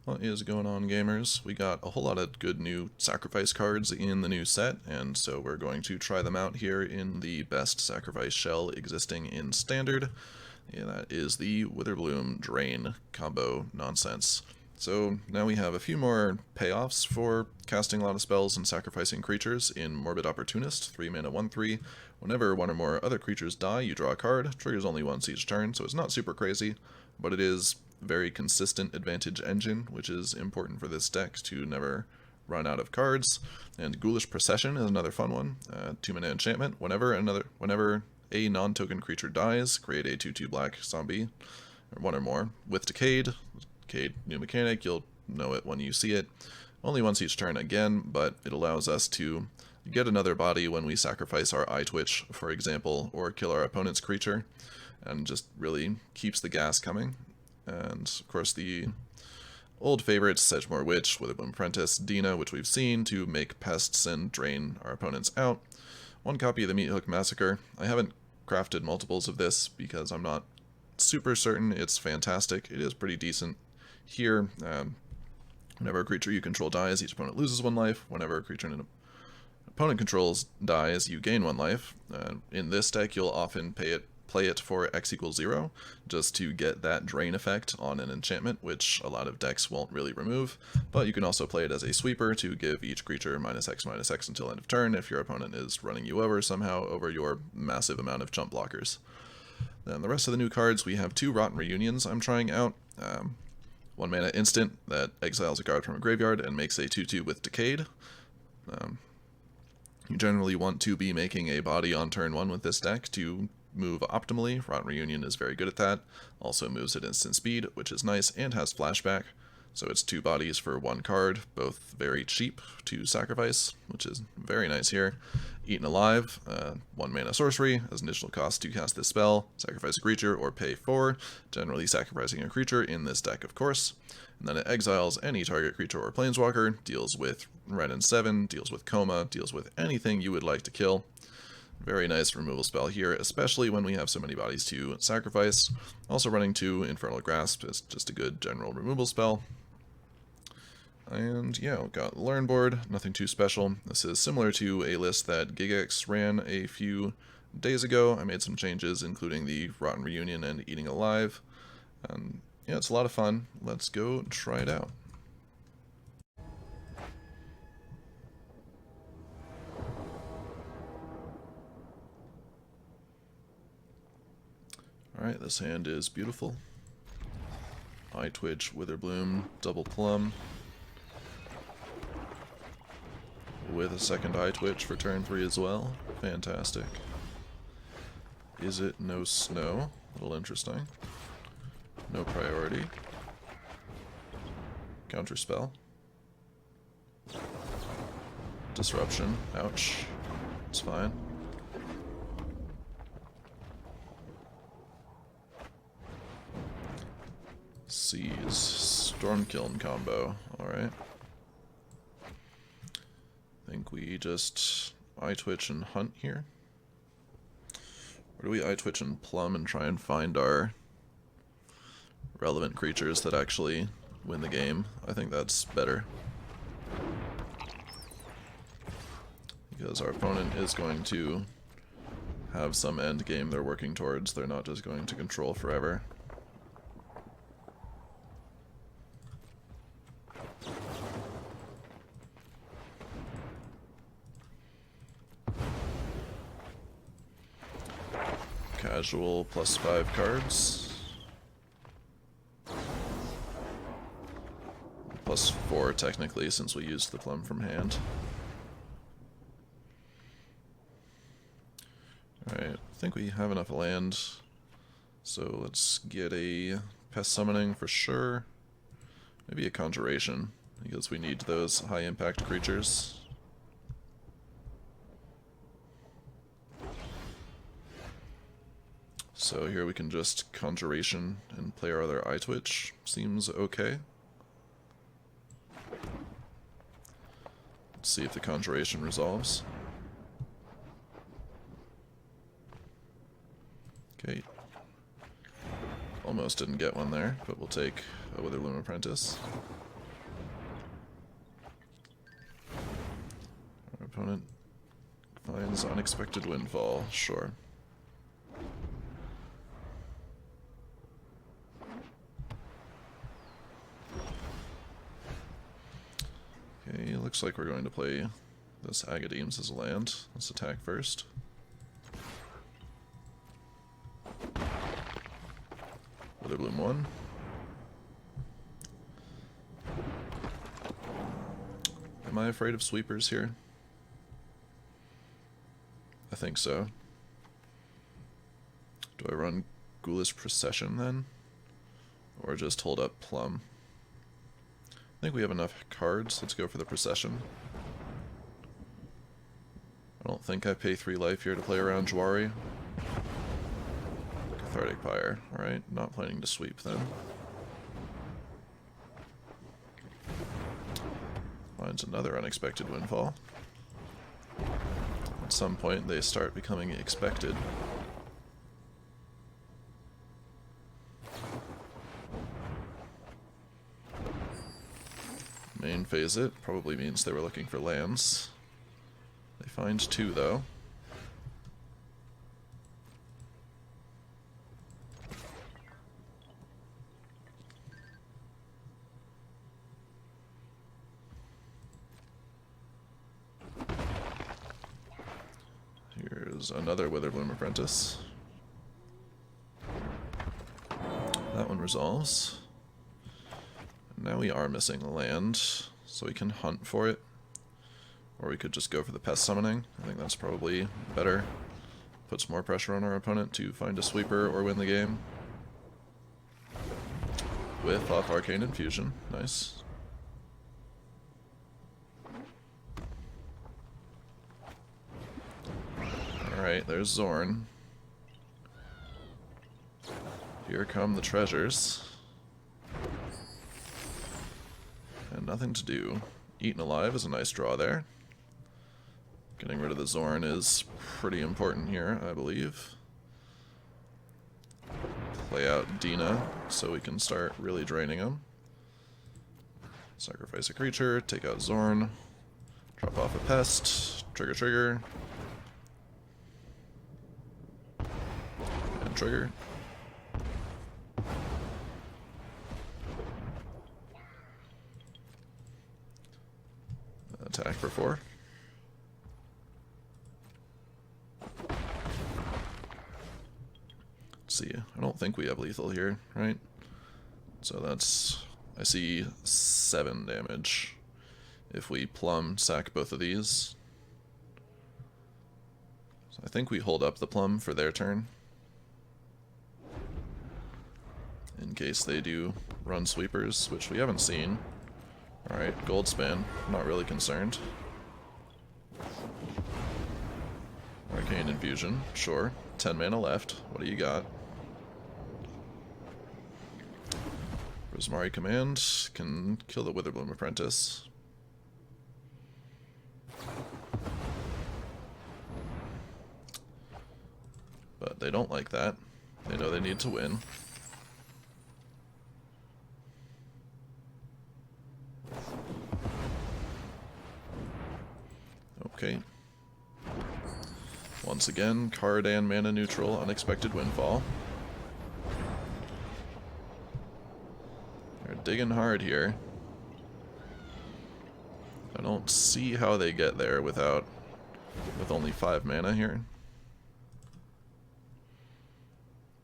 What is going on, gamers? We got a whole lot of good new sacrifice cards in the new set, and so we're going to try them out here in the best sacrifice shell existing in Standard. Yeah, that is the Witherbloom Drain combo nonsense. So now we have a few more payoffs for casting a lot of spells and sacrificing creatures in Morbid Opportunist, 3 mana 1/3. Whenever one or more other creatures die, you draw a card. Triggers only once each turn, so it's not super crazy, but it is very consistent advantage engine, which is important for this deck to never run out of cards. And Ghoulish Procession is another fun one. 2 mana enchantment. Whenever a non-token creature dies, create a 2/2 black zombie, or one or more, with Decayed. Decayed, new mechanic, you'll know it when you see it. Only once each turn again, but it allows us to get another body when we sacrifice our Eye Twitch, for example, or kill our opponent's creature, and just really keeps the gas coming. And of course the old favorites, Sedgemoor Witch, Witherbloom Apprentice, Dina, which we've seen to make pests and drain our opponents out. One copy of the Meat Hook Massacre. I haven't crafted multiples of this because I'm not super certain it's fantastic. It is pretty decent here. Whenever a creature you control dies, each opponent loses 1 life. Whenever a creature an opponent controls dies, you gain 1 life. In this deck, you'll often play it for X = 0, just to get that drain effect on an enchantment, which a lot of decks won't really remove. But you can also play it as a sweeper to give each creature -X until end of turn if your opponent is running you over somehow over your massive amount of chump blockers. Then the rest of the new cards, we have 2 Rotten Reunions I'm trying out. 1 mana instant that exiles a card from a graveyard and makes a 2/2 with Decayed. You generally want to be making a body on turn 1 with this deck to move optimally. Rotten Reunion is very good at that. Also moves at instant speed, which is nice, and has flashback. So it's 2 bodies for 1 card, both very cheap to sacrifice, which is very nice here. Eaten Alive, 1 mana sorcery, as an additional cost to cast this spell, sacrifice a creature or pay 4, generally sacrificing a creature in this deck, of course. And then it exiles any target creature or planeswalker, deals with red and 7, deals with coma, deals with anything you would like to kill. Very nice removal spell here, especially when we have so many bodies to sacrifice. Also running 2 Infernal Grasp is just a good general removal spell. And yeah, we've got Learn Board, nothing too special. This is similar to a list that GigX ran a few days ago. I made some changes, including the Rotten Reunion and Eating Alive. And yeah, it's a lot of fun. Let's go try it out. Alright, this hand is beautiful. Eye Twitch, Witherbloom, Double Plum. With a second Eye Twitch for turn 3 as well. Fantastic. Izzet no snow. A little interesting. No priority. Counterspell. Disruption. Ouch. It's fine. Seize. Stormkiln combo. Alright. I think we just Eye Twitch and hunt here. Or do we Eye Twitch and plum and try and find our relevant creatures that actually win the game? I think that's better. Because our opponent is going to have some end game they're working towards. They're not just going to control forever. Casual +5 cards. +4 technically, since we used the plum from hand. Alright, I think we have enough land. So let's get a pest summoning for sure. Maybe a conjuration, because we need those high impact creatures. So here we can just Conjuration and play our other Eye Twitch. Seems okay. Let's see if the Conjuration resolves. Okay. Almost didn't get one there, but we'll take a Witherbloom Apprentice. opponent finds unexpected windfall. Sure. Okay, looks like we're going to play this Agadeems as a land. Let's attack first. Witherbloom 1. Am I afraid of sweepers here? I think so. Do I run ghoulish procession then? Or just hold up plum? I think we have enough cards. Let's go for the procession. I don't think I pay 3 life here to play around Jwari. Cathartic Pyre. Alright, not planning to sweep then. Finds another unexpected windfall. At some point they start becoming expected. Main phase it, probably means they were looking for lands. They find 2 though. Here's another Witherbloom Apprentice. That one resolves. Now we are missing land, so we can hunt for it. Or we could just go for the pest summoning. I think that's probably better. Puts more pressure on our opponent to find a sweeper or win the game. With off Arcane Infusion. Nice. Alright, there's Zorn. Here come the treasures. And nothing to do. Eaten Alive is a nice draw there. Getting rid of the Zorn is pretty important here, I believe. Play out Dina so we can start really draining him. Sacrifice a creature, take out Zorn, drop off a pest, trigger, and trigger. Attack for 4. Let's see, I don't think we have lethal here, right? So that's, I see 7 damage if we plum sack both of these. So I think we hold up the plum for their turn. In case they do run sweepers, which we haven't seen. Alright, Goldspan. Not really concerned. Arcane Infusion, sure. 10 mana left. What do you got? Rosemary Command can kill the Witherbloom Apprentice. But they don't like that. They know they need to win. Okay. Once again, card and mana neutral, unexpected windfall. They're digging hard here. I don't see how they get there with only 5 mana here.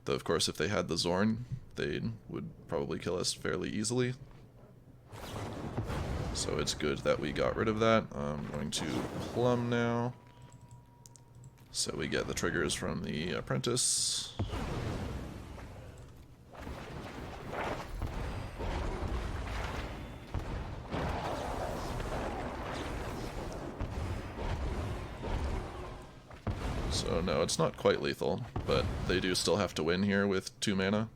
Though of course if they had the Zorn, they would probably kill us fairly easily. So it's good that we got rid of that. I'm going to plum now. So we get the triggers from the apprentice. So no, it's not quite lethal, but they do still have to win here with 2 mana.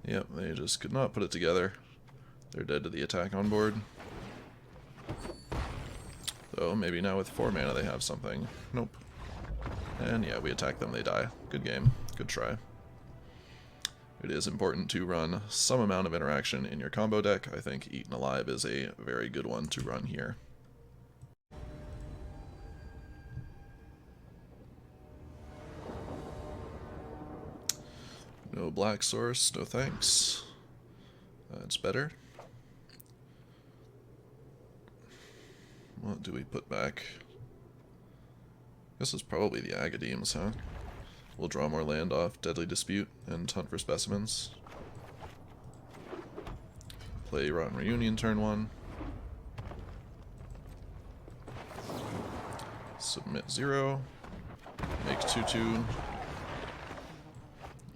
Yep, they just could not put it together. They're dead to the attack on board. Though maybe now with 4 mana they have something. Nope. And yeah, we attack them, they die. Good game. Good try. It is important to run some amount of interaction in your combo deck. I think Eaten Alive is a very good one to run here. No black source, no thanks. That's better. What do we put back? This is probably the Agademes, huh? We'll draw more land off Deadly Dispute and hunt for specimens. Play Rotten Reunion turn 1. Submit 0. Make 2/2.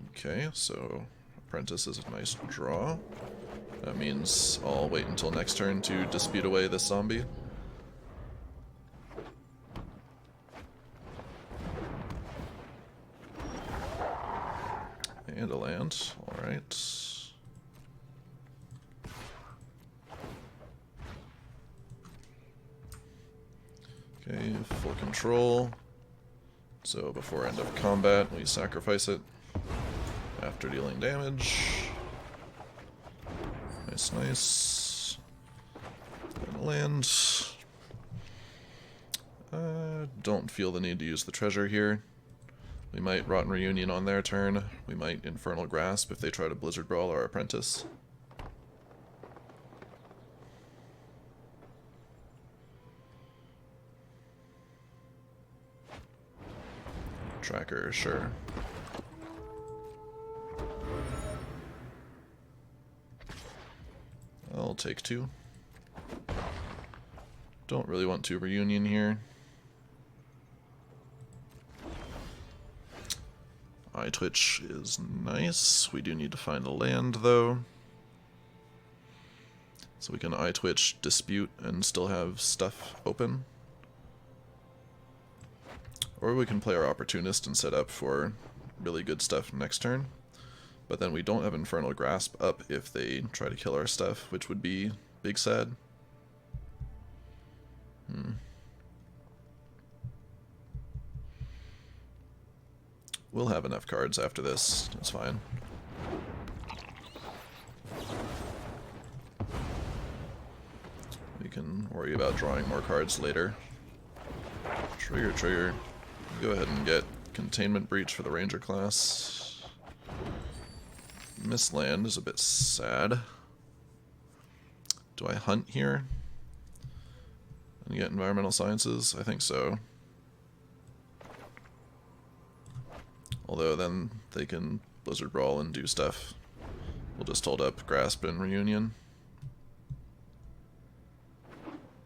Okay, so Apprentice is a nice draw. That means I'll wait until next turn to dispute away this zombie. And a land, alright. Okay, full control. So before end of combat, we sacrifice it after dealing damage. Nice, nice. And a land. Don't feel the need to use the treasure here. We might Rotten Reunion on their turn. We might Infernal Grasp if they try to Blizzard Brawl our Apprentice. Tracker, sure. I'll take 2. Don't really want to Reunion here. Eye Twitch is nice. We do need to find a land, though. So we can Eye Twitch, Dispute, and still have stuff open. Or we can play our Opportunist and set up for really good stuff next turn. But then we don't have Infernal Grasp up if they try to kill our stuff, which would be big sad. We'll have enough cards after this, it's fine. We can worry about drawing more cards later. Trigger, trigger. Go ahead and get Containment Breach for the Ranger class. Miss land is a bit sad. Do I hunt here? And get Environmental Sciences? I think so. Although then they can Blizzard Brawl and do stuff. We'll just hold up Grasp and Reunion. I'll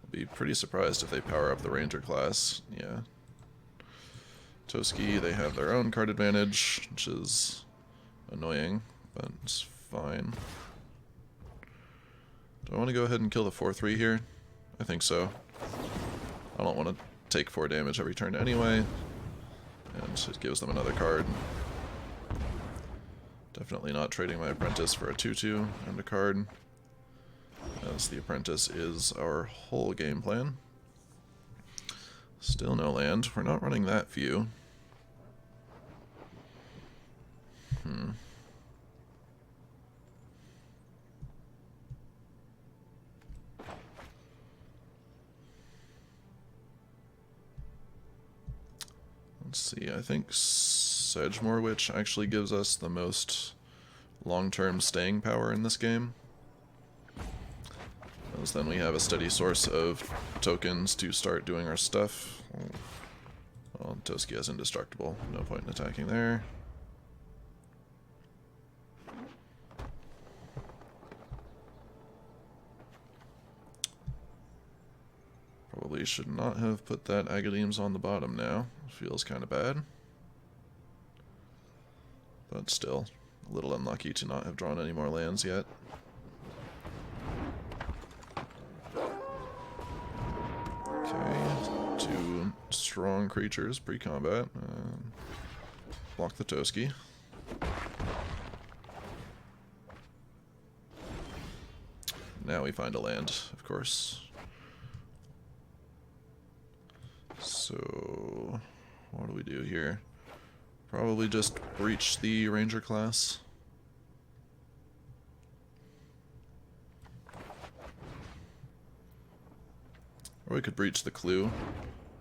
be pretty surprised if they power up the Ranger class. Yeah. Toski, they have their own card advantage, which is annoying, but it's fine. Do I want to go ahead and kill the 4/3 here? I think so. I don't want to take 4 damage every turn anyway, and it gives them another card. Definitely not trading my Apprentice for a 2/2 and a card, as the Apprentice is our whole game plan. Still no land. We're not running that few. Let's see, I think Sedgemoor Witch actually gives us the most long-term staying power in this game. Because then we have a steady source of tokens to start doing our stuff. Well, Toski has Indestructible, no point in attacking there. Probably should not have put that Agademes on the bottom now. Feels kind of bad. But still, a little unlucky to not have drawn any more lands yet. Okay, 2 strong creatures pre-combat. Block the Toski. Now we find a land, of course. So, what do we do here? Probably just breach the Ranger class. Or we could breach the clue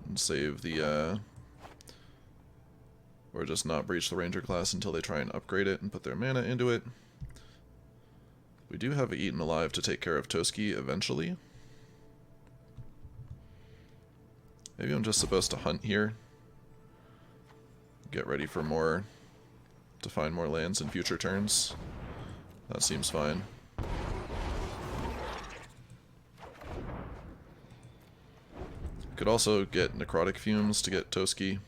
and save the, or just not breach the Ranger class until they try and upgrade it and put their mana into it. We do have Eaten Alive to take care of Toski eventually. Maybe I'm just supposed to hunt here. Get ready for more, to find more lands in future turns. That seems fine. Could also get Necrotic Fumes to get Toski,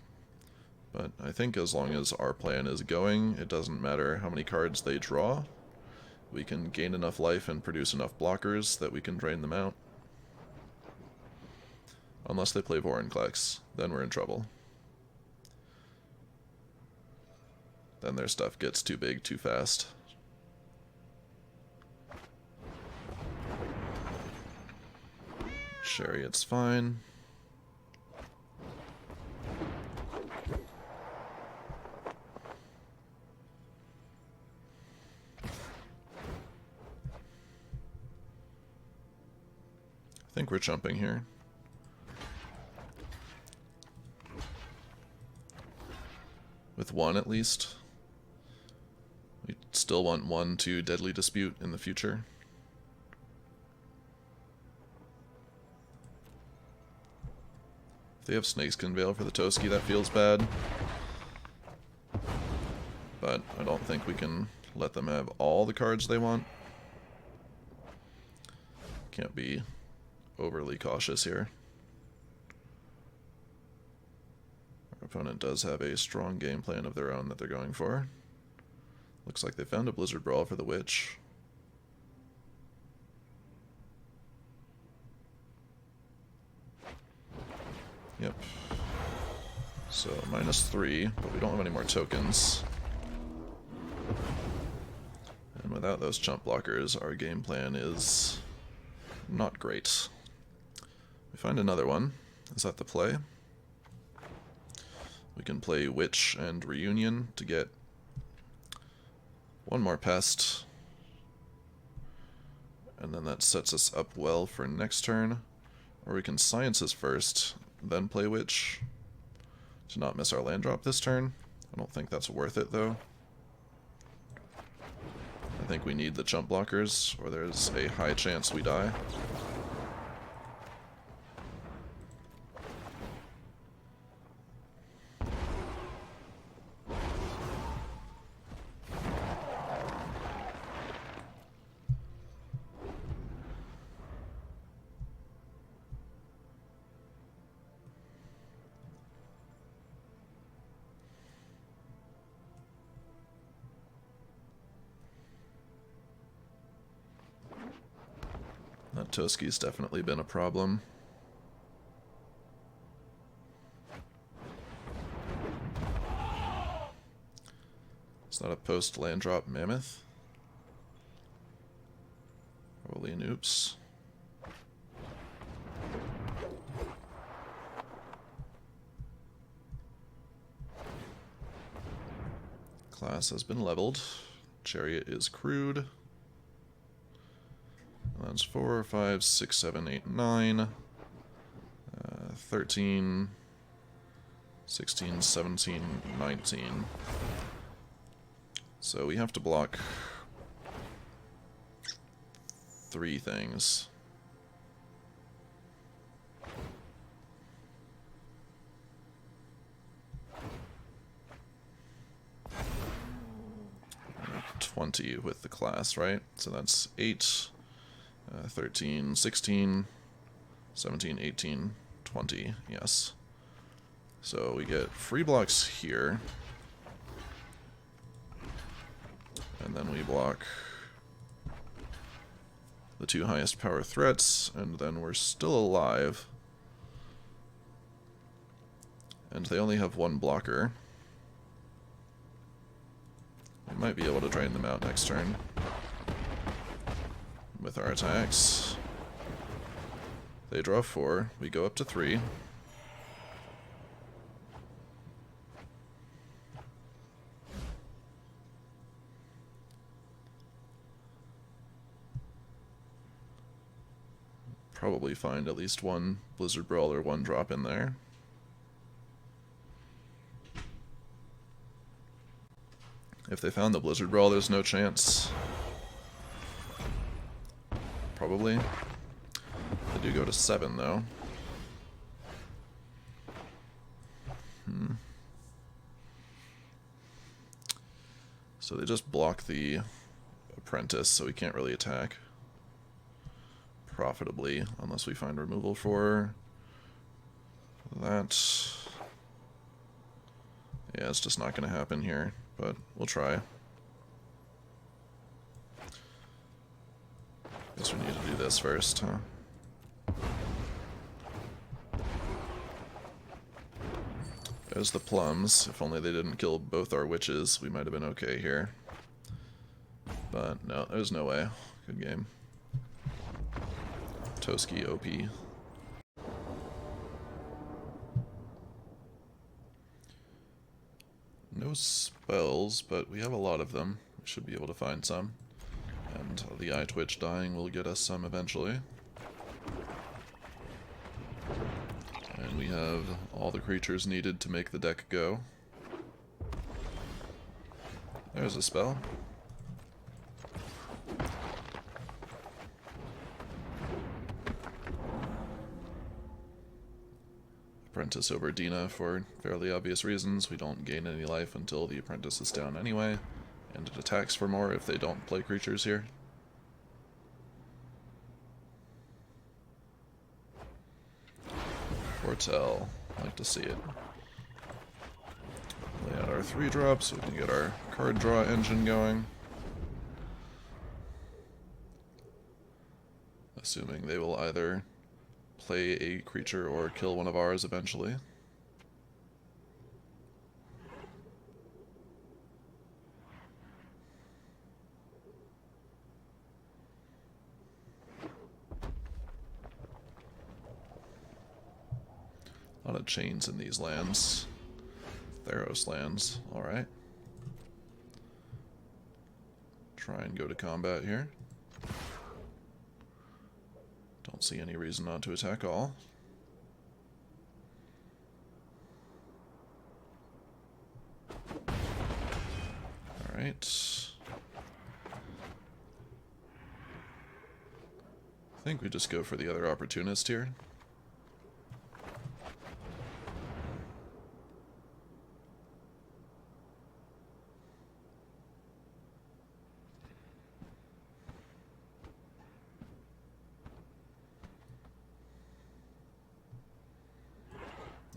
but I think as long as our plan is going, it doesn't matter how many cards they draw. We can gain enough life and produce enough blockers that we can drain them out. Unless they play Vorinclex, then we're in trouble. Then their stuff gets too big too fast. Chariot's fine. I think we're jumping here. With one at least. We still want 1/2 Deadly Dispute in the future. If they have Snakeskin Veil for the Toski, that feels bad. But I don't think we can let them have all the cards they want. Can't be overly cautious here. Our opponent does have a strong game plan of their own that they're going for. Looks like they found a Blizzard Brawl for the Witch. Yep. So -3, but we don't have any more tokens. And without those chump blockers, our game plan is not great. We find another one. Is that the play? We can play Witch and Reunion to get one more pest. And then that sets us up well for next turn. Or we can Sciences first, then play Witch to not miss our land drop this turn. I don't think that's worth it though. I think we need the chump blockers, or there's a high chance we die. That Toski's definitely been a problem. Is that a post-land drop Mammoth? Probably an oops. Class has been leveled. Chariot is crude. That's 4, 5, 6, 7, 8, 9, 13, 16, 17, 19. So we have to block 3 things. $20 with the class, right? So that's 8. 13, 16, 17, 18, 20, yes. So we get free blocks here. And then we block the 2 highest power threats, and then we're still alive. And they only have 1 blocker. We might be able to drain them out next turn with our attacks. They draw 4, we go up to 3. probably find at least one Blizzard Brawl or one drop in there. If they found the Blizzard Brawl, there's no chance. Probably. They do go to 7, though. So they just block the apprentice, so we can't really attack profitably unless we find removal for that. Yeah, it's just not going to happen here, but we'll try. Guess we need to do this first, huh? There's the plums. If only they didn't kill both our witches, we might have been okay here. But no, there's no way. Good game. Toski OP. No spells, but we have a lot of them. We should be able to find some. And the eye twitch dying will get us some eventually. And we have all the creatures needed to make the deck go. There's a spell. Apprentice over Dina for fairly obvious reasons. We don't gain any life until the apprentice is down anyway, and it attacks for more if they don't play creatures here. Foretell. Like to see it. Lay out our 3-drop so we can get our card draw engine going. Assuming they will either play a creature or kill one of ours eventually. A lot of chains in these lands. Theros lands, alright. Try and go to combat here. Don't see any reason not to attack all. Alright. I think we just go for the other opportunist here.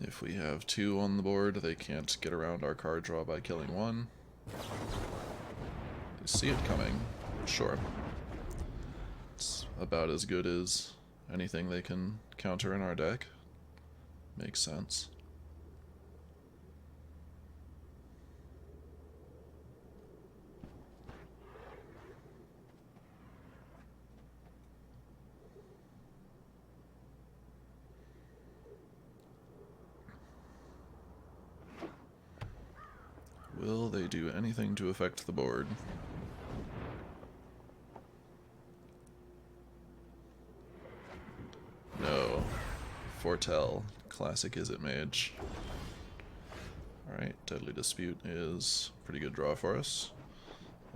If we have 2 on the board, they can't get around our card draw by killing 1. You see it coming, sure. It's about as good as anything they can counter in our deck. Makes sense. Will they do anything to affect the board? No. Foretell. Classic Izzet Mage. Alright, Deadly Dispute is a pretty good draw for us.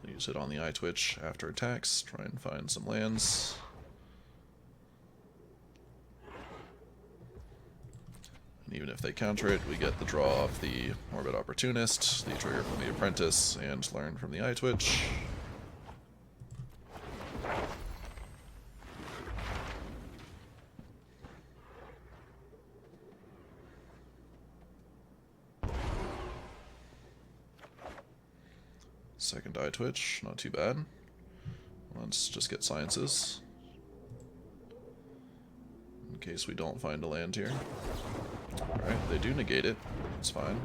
We'll use it on the eye twitch after attacks, try and find some lands. And even if they counter it, we get the draw of the Morbid Opportunist, the trigger from the Apprentice, and learn from the eye twitch. Second eye twitch, not too bad. Let's just get sciences. In case we don't find a land here. Alright, they do negate it. That's fine.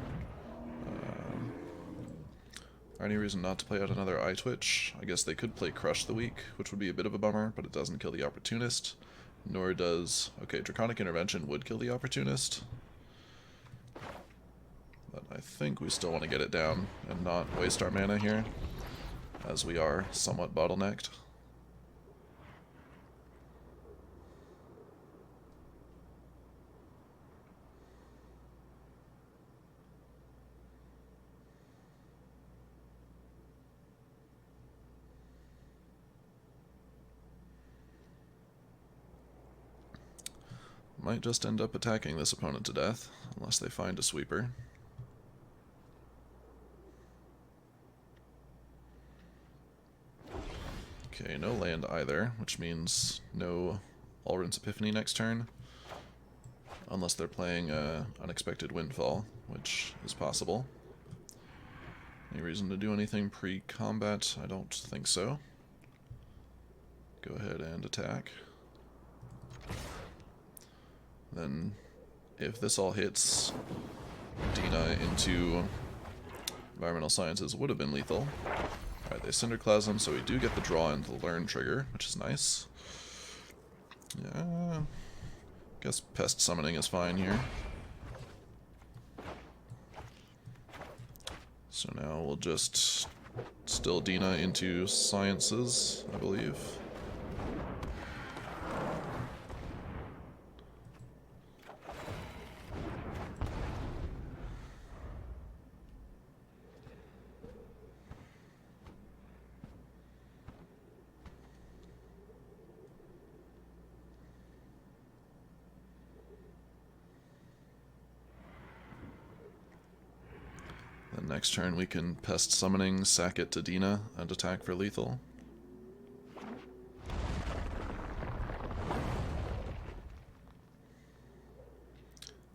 Any reason not to play out another eye twitch? I guess they could play Crush the Weak, which would be a bit of a bummer, but it doesn't kill the Opportunist. Nor does... Okay, Draconic Intervention would kill the Opportunist. But I think we still want to get it down and not waste our mana here, as we are somewhat bottlenecked. might just end up attacking this opponent to death, unless they find a sweeper. Okay, no land either, which means no Alrund's Epiphany next turn. Unless they're playing Unexpected Windfall, which is possible. Any reason to do anything pre-combat? I don't think so. Go ahead and attack. Then, if this all hits, Dina into Environmental Sciences would have been lethal. Alright, they Cinderclasm, so we do get the draw into the Learn trigger, which is nice. Yeah, guess Pest Summoning is fine here. So now we'll just still Dina into Sciences, I believe. Then next turn we can Pest Summoning, sack it to Dina, and attack for lethal.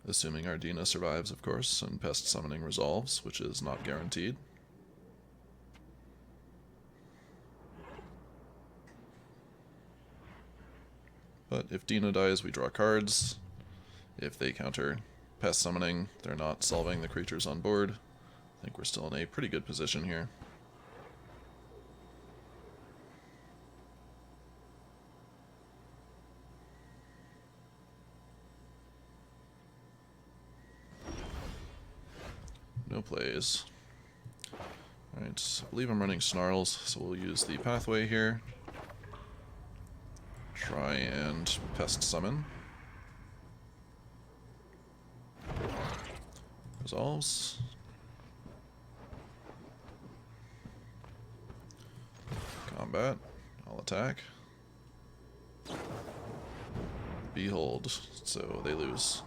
Assuming our Dina survives, of course, and Pest Summoning resolves, which is not guaranteed. But if Dina dies, we draw cards. If they counter Pest Summoning, they're not solving the creatures on board. I think we're still in a pretty good position here. No plays. Alright, I believe I'm running Snarls, so we'll use the pathway here. Try and Pest Summon. Resolves. Combat. I'll attack. Behold. So they lose.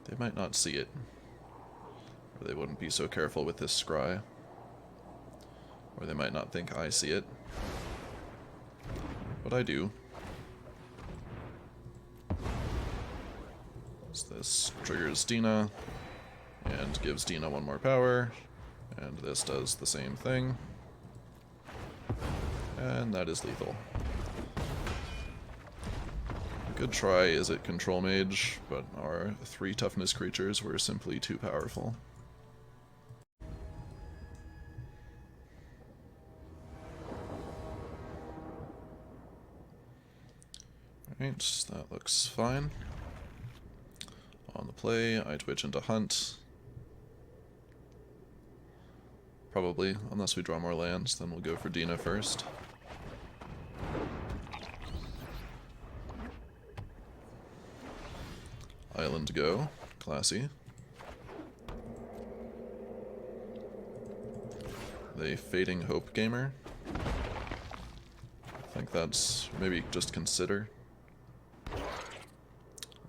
They might not see it. Or they wouldn't be so careful with this scry. Or they might not think I see it. But I do. So this triggers Dina, and gives Dina one more power, and this does the same thing. And that is lethal. Good try, Izzet Control Mage, but our 3 toughness creatures were simply too powerful. Alright, that looks fine. On the play, I twitch into Hunt. Probably, unless we draw more lands, then we'll go for Dina first. Island go. Classy. The Fading Hope gamer. I think that's maybe just consider.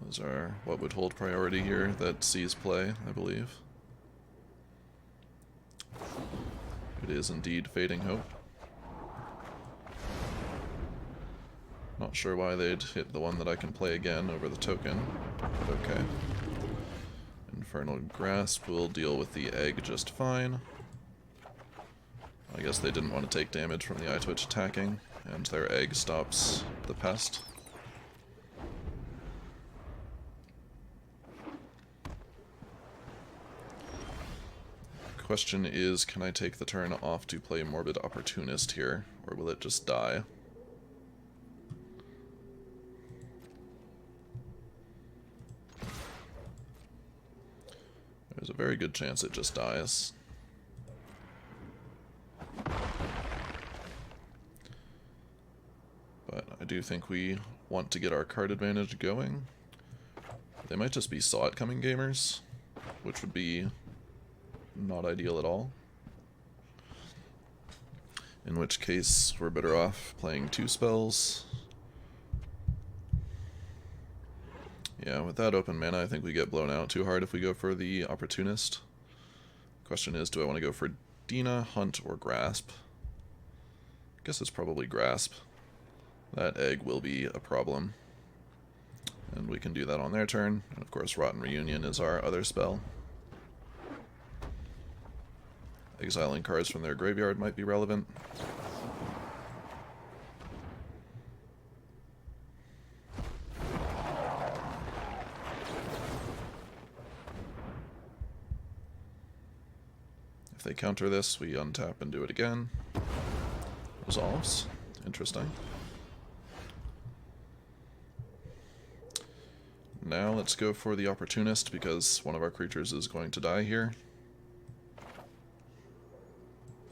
Those are what would hold priority here that sees play, I believe. It is indeed Fading Hope. Not sure why they'd hit the one that I can play again over the token, but okay. Infernal Grasp will deal with the egg just fine. I guess they didn't want to take damage from the iTwitch attacking, and their egg stops the pest. Question is, can I take the turn off to play Morbid Opportunist here, or will it just die? There's a very good chance it just dies. But I do think we want to get our card advantage going. They might just be Saw It Coming gamers, which would be not ideal at all. In which case, we're better off playing 2 spells, Yeah, with that open mana, I think we get blown out too hard if we go for the opportunist. Question is, do I want to go for Dina, Hunt, or Grasp? I guess it's probably Grasp. That egg will be a problem. And we can do that on their turn. And of course, Rotten Reunion is our other spell. Exiling cards from their graveyard might be relevant. If they counter this, we untap and do it again. Resolves. Interesting. Now let's go for the opportunist because one of our creatures is going to die here.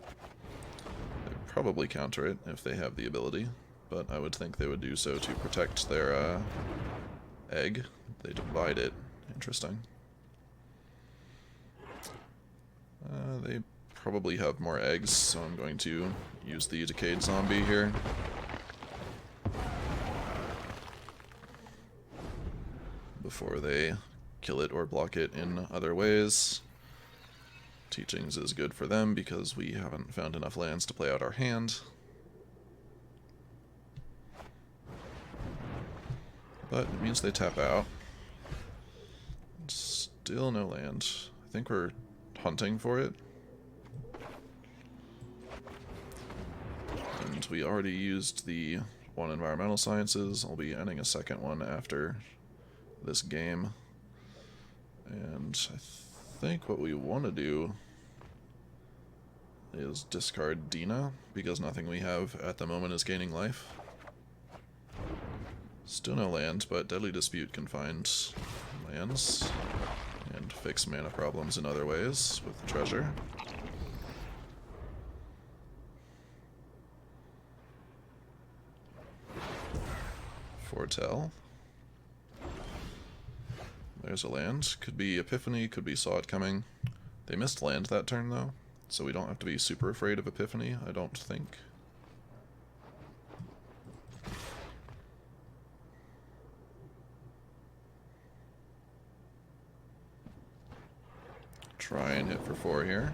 They probably counter it if they have the ability, but I would think they would do so to protect their egg. They divide it. Interesting. They probably have more eggs, so I'm going to use the Decayed Zombie here. Before they kill it or block it in other ways. Teachings is good for them because we haven't found enough lands to play out our hand. But it means they tap out. Still no land. I think we're hunting for it. And we already used the one environmental sciences. I'll be ending a second one after this game. And I think what we want to do is discard Dina, because nothing we have at the moment is gaining life. Still no land, but Deadly Dispute can find lands and fix mana problems in other ways with the treasure. Foretell. There's a land. Could be Epiphany, could be Saw It Coming. They missed land that turn though, so we don't have to be super afraid of Epiphany, I don't think. Try and hit for 4 here.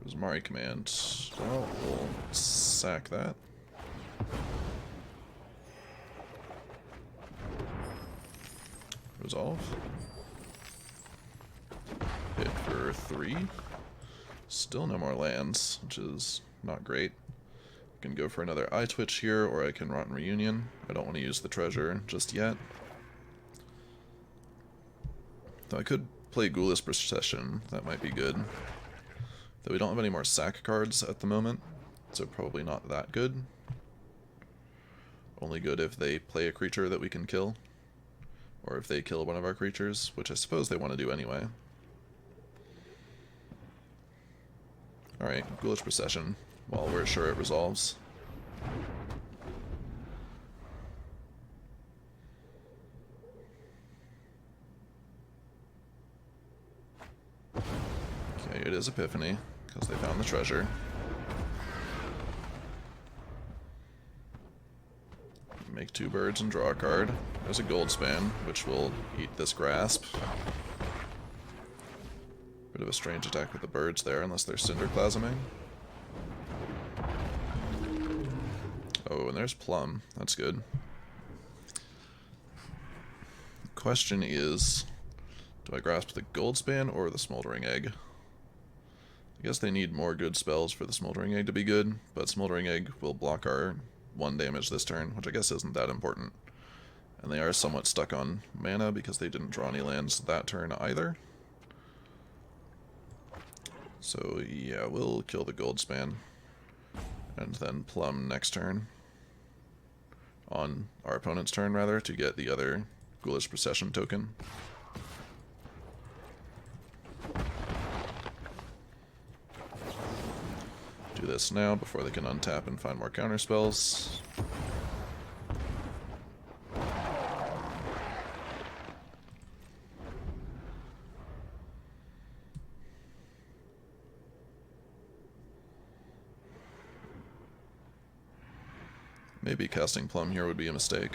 It was Mari Command. Well, we'll sack that. Resolve. Hit for 3. Still no more lands, which is not great. I can go for another Eye Twitch here, or I can Rotten Reunion. I don't want to use the treasure just yet. Though I could play Ghoulish Procession, that might be good. Though we don't have any more sack cards at the moment, so probably not that good. Only good if they play a creature that we can kill. Or if they kill one of our creatures, which I suppose they want to do anyway. Alright, Ghoulish Procession, while we're sure it resolves. Okay, it is Epiphany, because they found the treasure. Make 2 birds and draw a card. There's a gold span, which will eat this grasp. Bit of a strange attack with the birds there, unless they're cinderplasming. Oh, and there's Plum. That's good. The question is, do I grasp the gold span or the smoldering egg? I guess they need more good spells for the smoldering egg to be good, but smoldering egg will block our 1 damage this turn, which I guess isn't that important. And they are somewhat stuck on mana because they didn't draw any lands that turn either. So yeah, we'll kill the gold span. And then Plum next turn. On our opponent's turn, rather, to get the other Ghoulish Procession token. Do this now before they can untap and find more counterspells. Maybe casting Plum here would be a mistake.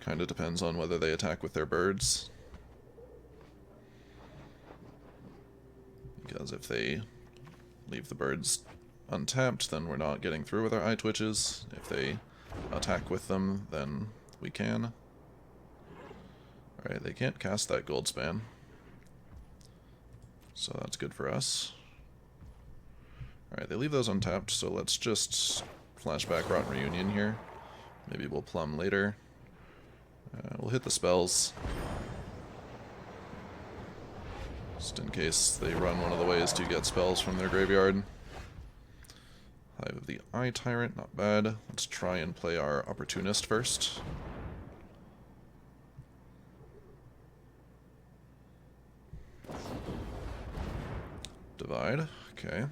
Kind of depends on whether they attack with their birds. Because if they leave the birds untapped, then we're not getting through with our eye twitches. If they attack with them, then we can. Alright, they can't cast that gold span. So that's good for us. Alright, they leave those untapped, so let's just flashback Rotten Reunion here. Maybe we'll plumb later. We'll hit the spells. Just in case they run one of the ways to get spells from their graveyard. Hive of the Eye Tyrant, not bad. Let's try and play our opportunist first. Divide, okay.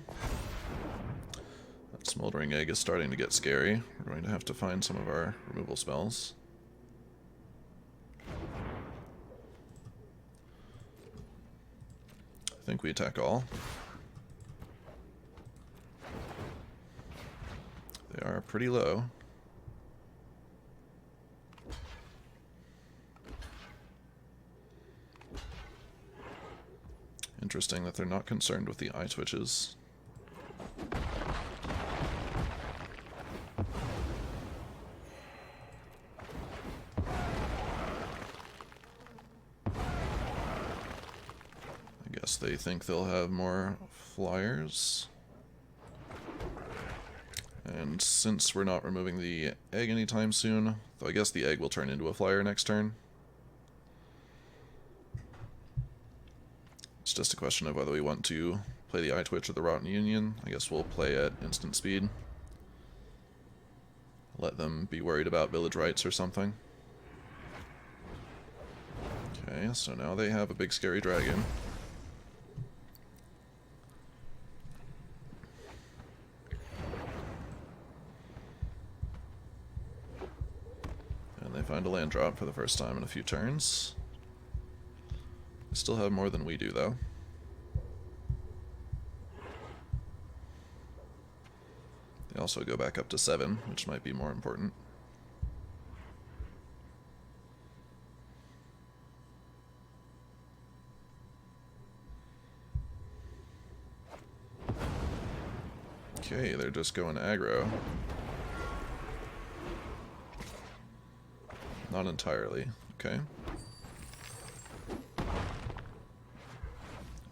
That Smoldering Egg is starting to get scary. We're going to have to find some of our removal spells. I think we attack all. They are pretty low. Interesting that they're not concerned with the eye twitches. I guess they think they'll have more flyers. And since we're not removing the egg anytime soon, though I guess the egg will turn into a flyer next turn. It's just a question of whether we want to play the Eye Twitch or the Rotten Union. I guess we'll play at instant speed. Let them be worried about village rights or something. Okay, so now they have a big scary dragon. And they find a land drop for the first time in a few turns. They still have more than we do, though. They also go back up to 7, which might be more important. Okay, they're just going aggro. Not entirely. Okay.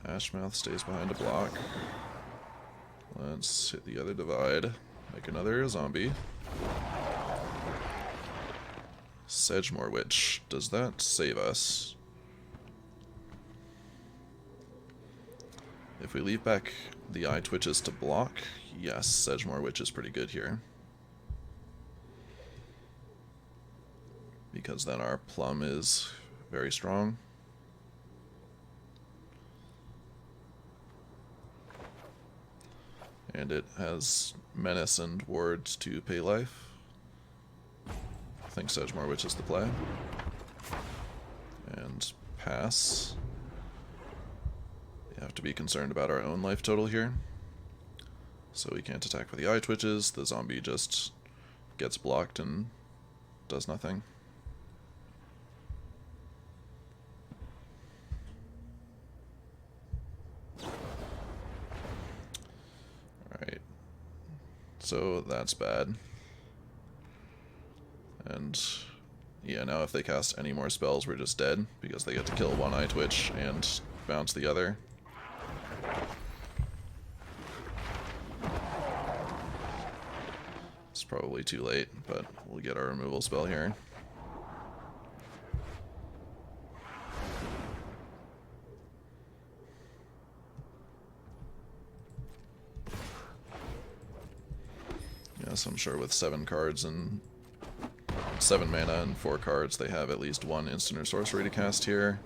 Ashmouth stays behind a block. Let's hit the other divide. Make another zombie. Sedgemoor Witch. Does that save us? If we leave back the eye twitches to block, yes, Sedgemoor Witch is pretty good here. Because then our plum is very strong. And it has menace and wards to pay life. I think Sedgemoor Witch is the play. And pass. We have to be concerned about our own life total here. So we can't attack with the eye twitches. The zombie just gets blocked and does nothing. Alright. So that's bad. And yeah, now if they cast any more spells, we're just dead, because they get to kill one eye twitch and bounce the other. It's probably too late, but we'll get our removal spell here. Yes, I'm sure with 7 cards and 7 mana and 4 cards, they have at least 1 instant or sorcery to cast here.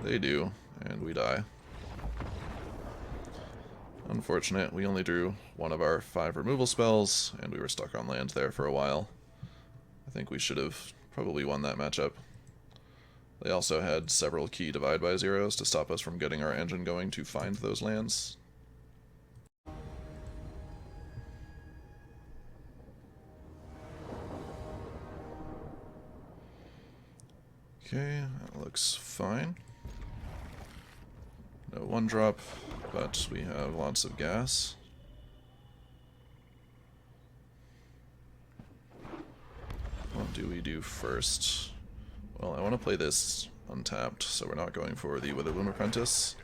They do, and we die. Unfortunate, we only drew one of our 5 removal spells, and we were stuck on land there for a while. I think we should have probably won that matchup. They also had several key divide by zeros to stop us from getting our engine going to find those lands. Okay, that looks fine. No one drop, but we have lots of gas. What do we do first? Well, I want to play this untapped, so we're not going for the Witherbloom Apprentice.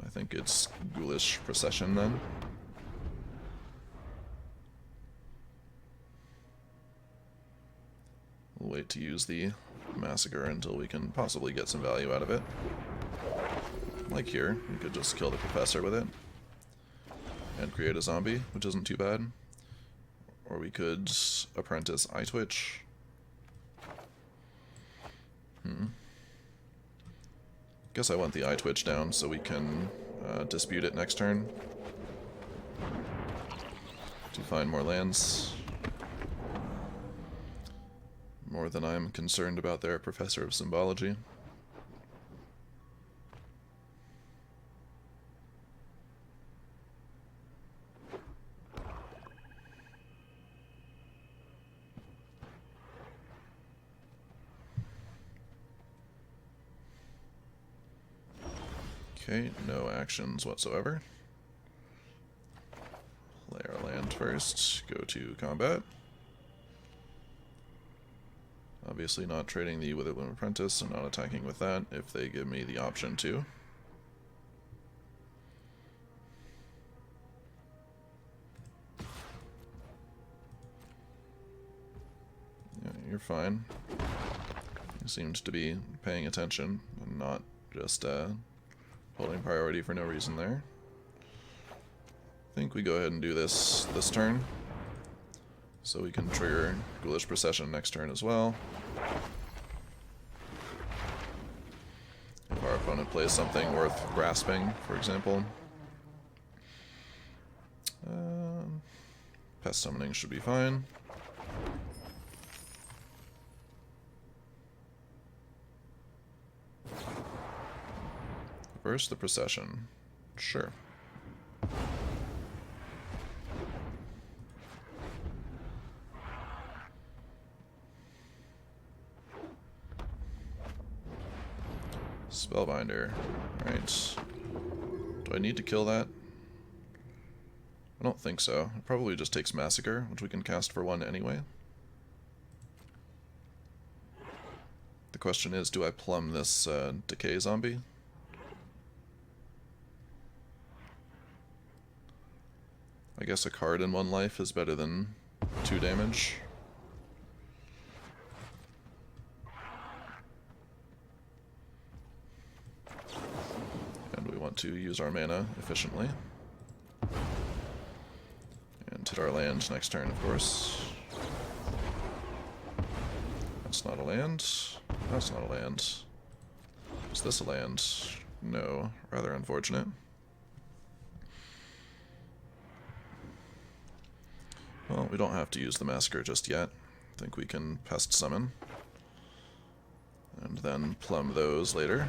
I think it's ghoulish procession then. We'll wait to use the massacre until we can possibly get some value out of it. Like here, we could just kill the professor with it and create a zombie, which isn't too bad. Or we could apprentice eye twitch. Guess I want the eye twitch down so we can dispute it next turn to find more lands. More than I'm concerned about their Professor of Symbology. Okay, no actions whatsoever. Play our land first, go to combat. Obviously not trading the Witherbloom Apprentice and not attacking with that if they give me the option to. Yeah, you're fine. You seemed to be paying attention and not just holding priority for no reason there. I think we go ahead and do this turn. So we can trigger Ghoulish Procession next turn as well. If our opponent plays something worth grasping, for example. Pest Summoning should be fine. Reverse the Procession. Sure. Spellbinder. Alright. Do I need to kill that? I don't think so. It probably just takes Massacre, which we can cast for 1 anyway. The question is, do I plumb this Decay zombie? I guess a card in 1 life is better than 2 damage. And we want to use our mana efficiently. And hit our land next turn, of course. That's not a land. That's not a land. Is this a land? No. Rather unfortunate. Well, we don't have to use the Massacre just yet. I think we can Pest Summon. And then plumb those later.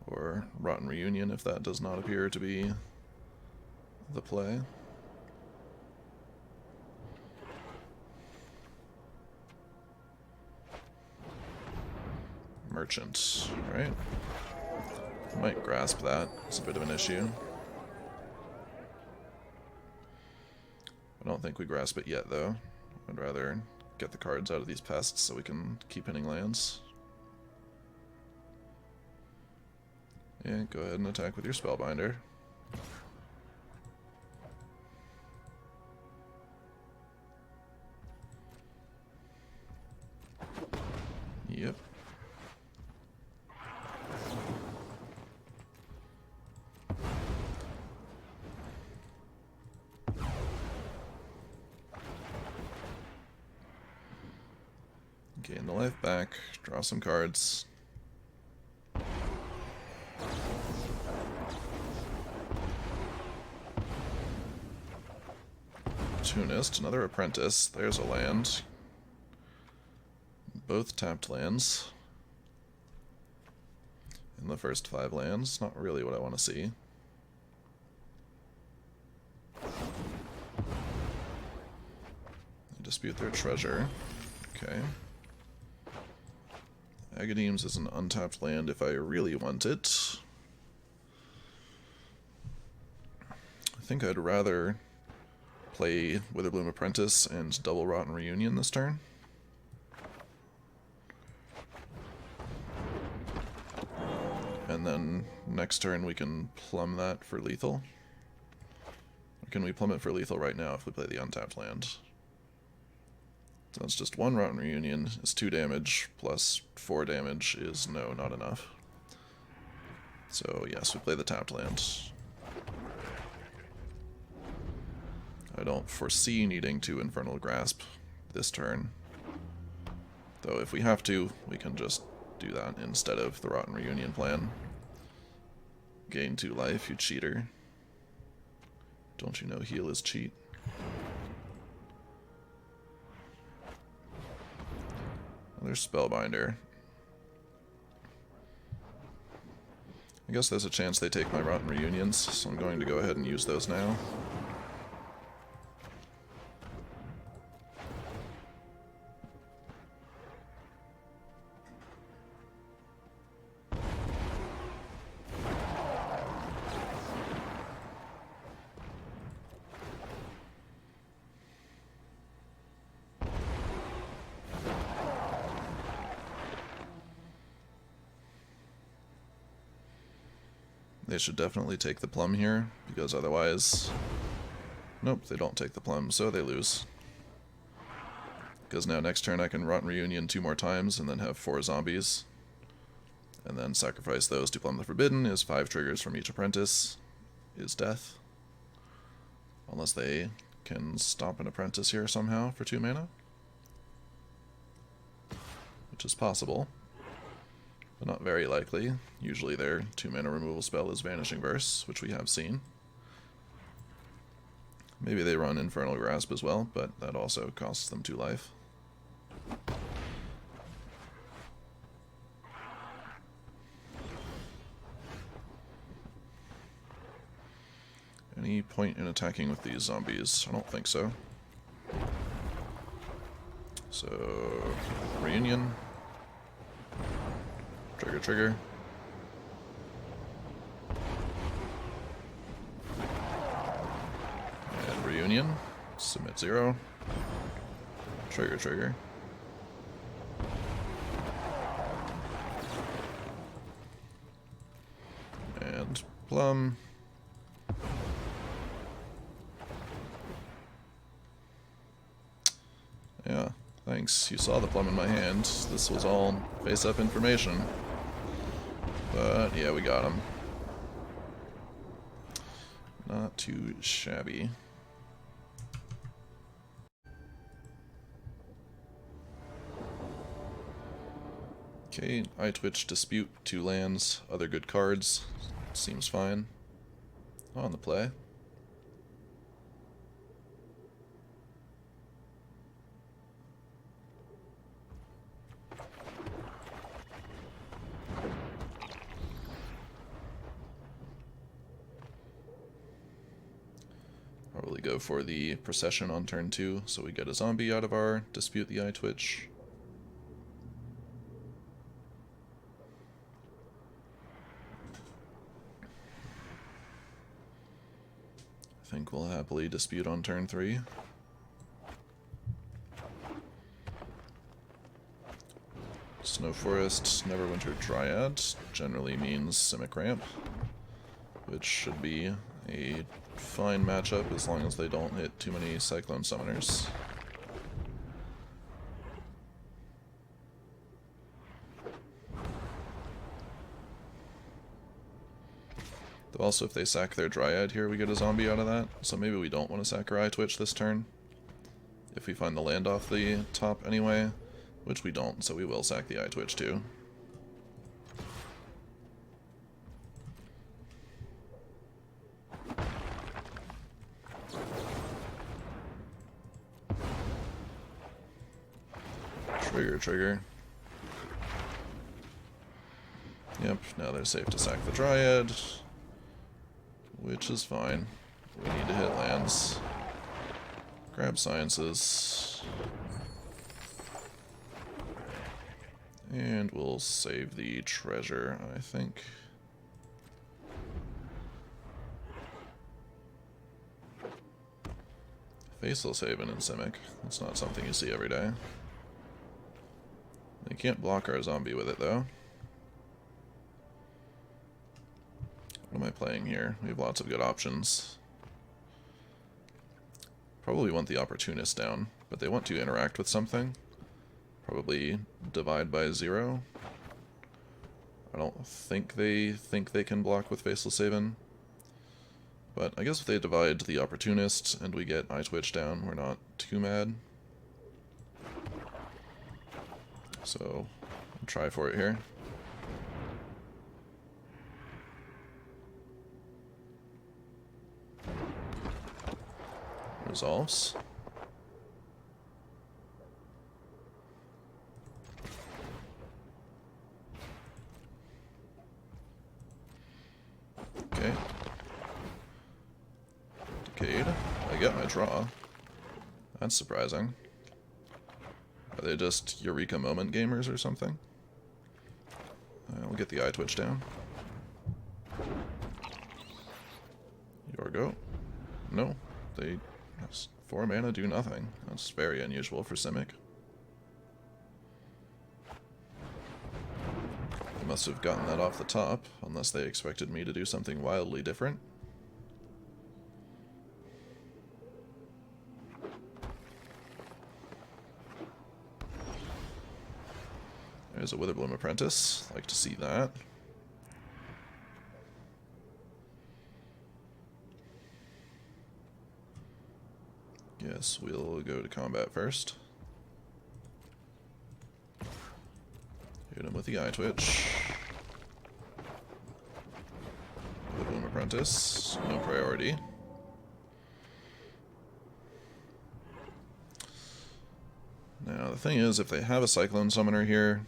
Or Rotten Reunion if that does not appear to be the play. Merchant, right? Might grasp that. It's a bit of an issue. I don't think we grasp it yet, though. I'd rather get the cards out of these pests so we can keep hitting lands. Yeah, go ahead and attack with your Spellbinder. Yep. Gain the life back, draw some cards. Opportunist, another Apprentice. There's a land. Both tapped lands. In the first 5 lands. Not really what I want to see. dispute their treasure. Okay. Agadeem's is an untapped land if I really want it. I think I'd rather play Witherbloom Apprentice and double Rotten Reunion this turn. And then next turn we can plumb that for lethal. Or can we plumb it for lethal right now if we play the untapped land? So that's just 1 Rotten Reunion is 2 damage, plus 4 damage is no, not enough. So yes, we play the tapped land. I don't foresee needing to Infernal Grasp this turn. Though if we have to, we can just do that instead of the Rotten Reunion plan. Gain 2 life, you cheater. Don't you know heal is cheat? Another Spellbinder. I guess there's a chance they take my Rotten Reunions, so I'm going to go ahead and use those now. They should definitely take the plum here, because otherwise... Nope, they don't take the plum, so they lose. Because now next turn I can Rotten Reunion 2 more times and then have 4 zombies. And then sacrifice those to plumb the Forbidden is 5 triggers from each apprentice. Is death. Unless they can stop an apprentice here somehow for 2 mana. Which is possible. But not very likely. Usually their 2 mana removal spell is Vanishing Verse, which we have seen. Maybe they run Infernal Grasp as well, but that also costs them 2 life. Any point in attacking with these zombies? I don't think so. So, Reunion. Trigger, trigger. And Reunion. Submit 0. Trigger, trigger. And plum. Yeah, thanks. You saw the plum in my hand. This was all face-up information. But, yeah, we got him. Not too shabby. Okay, Eye Twitch, Dispute, 2 lands, other good cards. Seems fine. On the play. Probably go for the procession on turn 2, so we get a zombie out of our Dispute the Eye Twitch. I think we'll happily Dispute on turn 3. Snow Forest, Neverwinter Dryad generally means Simic Ramp, which should be a fine matchup as long as they don't hit too many Cyclone Summoners. Though also if they sack their Dryad here, we get a zombie out of that, so maybe we don't want to sack our Eye Twitch this turn. If we find the land off the top anyway, which we don't, so we will sack the Eye Twitch too. Trigger, trigger. Yep, now they're safe to sack the Dryad, which is fine. We need to hit lands. Grab sciences. And we'll save the treasure, I think. Faceless Haven in Simic. That's not something you see every day. They can't block our zombie with it, though. What am I playing here? We have lots of good options. Probably want the opportunist down, but they want to interact with something. Probably divide by 0. I don't think they can block with Faceless Haven. But I guess if they divide the opportunist and we get Eye Twitch down, we're not too mad. So, I'll try for it here. Resolves. Okay. Decade. I get my draw. That's surprising. Are they just Eureka Moment gamers or something? I'll get the Eye Twitch down. Your go. No. They... 4 mana do nothing. That's very unusual for Simic. They must have gotten that off the top, unless they expected me to do something wildly different. There's a Witherbloom Apprentice. Like to see that. Yes, we'll go to combat first. Hit him with the Eye Twitch. Witherbloom Apprentice. No priority. Now, the thing is, if they have a Cyclone Summoner here,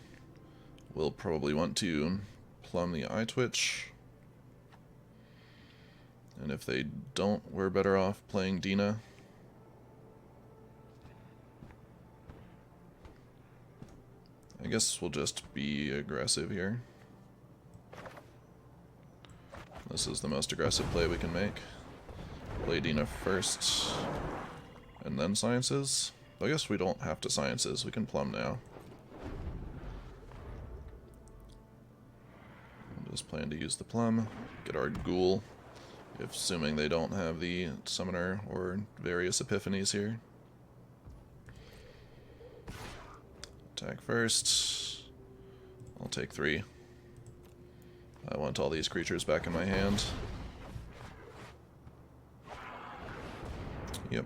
we'll probably want to plumb the Eye Twitch. And if they don't, we're better off playing Dina. I guess we'll just be aggressive here. This is the most aggressive play we can make. Play Dina first, and then Sciences. I guess we don't have to Sciences, we can plumb now. We'll just plan to use the plum, get our ghoul, if assuming they don't have the summoner or various epiphanies here. Attack first. I'll take 3. I want all these creatures back in my hand. Yep.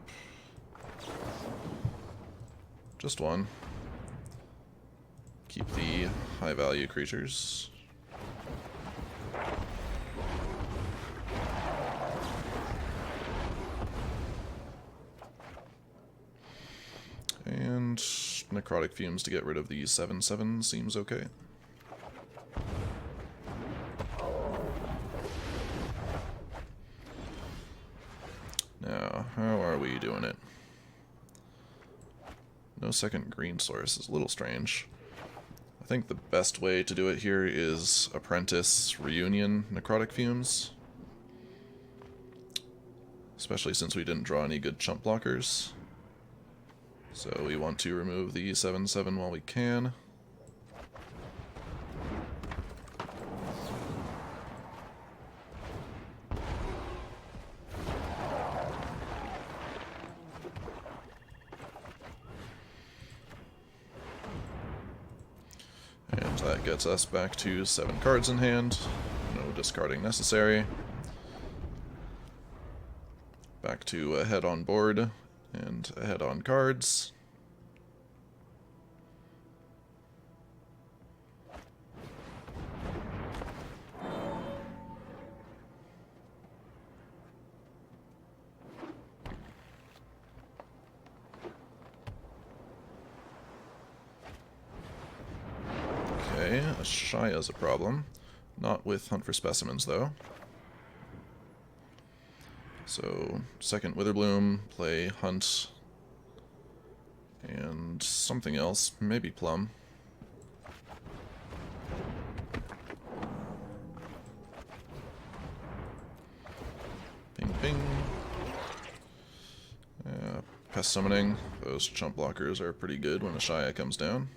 Just 1. Keep the high value creatures. And Necrotic Fumes to get rid of the 7/7 seems okay. Now, how are we doing it? No second green source is a little strange. I think the best way to do it here is Apprentice Reunion Necrotic Fumes. Especially since we didn't draw any good chump blockers. So we want to remove the 7/7 while we can. And that gets us back to 7 cards in hand. No discarding necessary. Back to a head on board. And a head on cards. Okay, Ashaya's a problem. Not with Hunt for Specimens, though. So, second Witherbloom, play Hunt And something else, maybe Plum. Ping ping. Pest summoning. Those chump blockers are pretty good when a Shia comes down.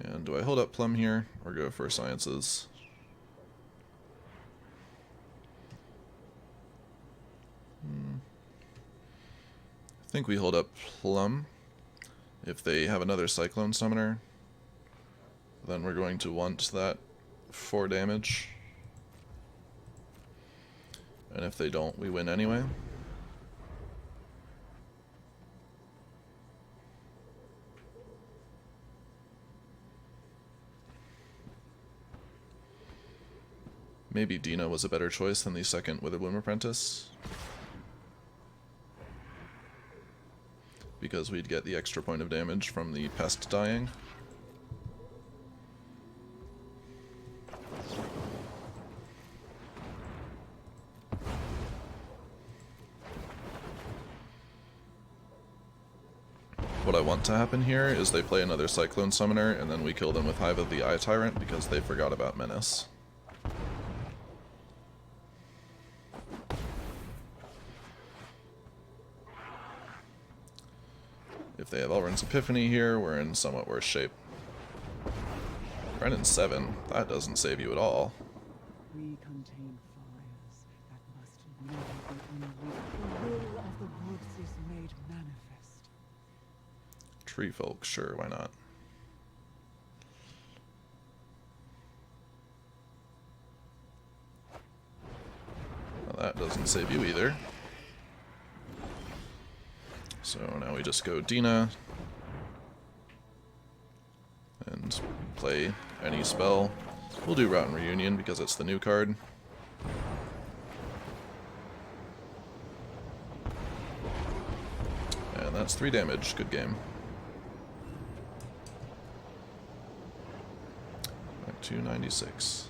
And do I hold up Plum here, or go for Sciences? I think we hold up Plum. If they have another Cyclone Summoner, then we're going to want that 4 damage. And if they don't, we win anyway. Maybe Dina was a better choice than the second Witherbloom Apprentice, because we'd get the extra point of damage from the pest dying. What I want to happen here is they play another Cyclone Summoner, and then we kill them with Hive of the Eye Tyrant because they forgot about Menace. If they have Elrond's Epiphany here, we're in somewhat worse shape. Brennan's 7, that doesn't save you at all. We contain fires that must never be unleashed. The will of the woods is made manifest. Tree folk, sure, why not? Well, that doesn't save you either. So now we just go Dina and play any spell. We'll do Route and Reunion because it's the new card. And that's 3 damage. Good game. Back to 96.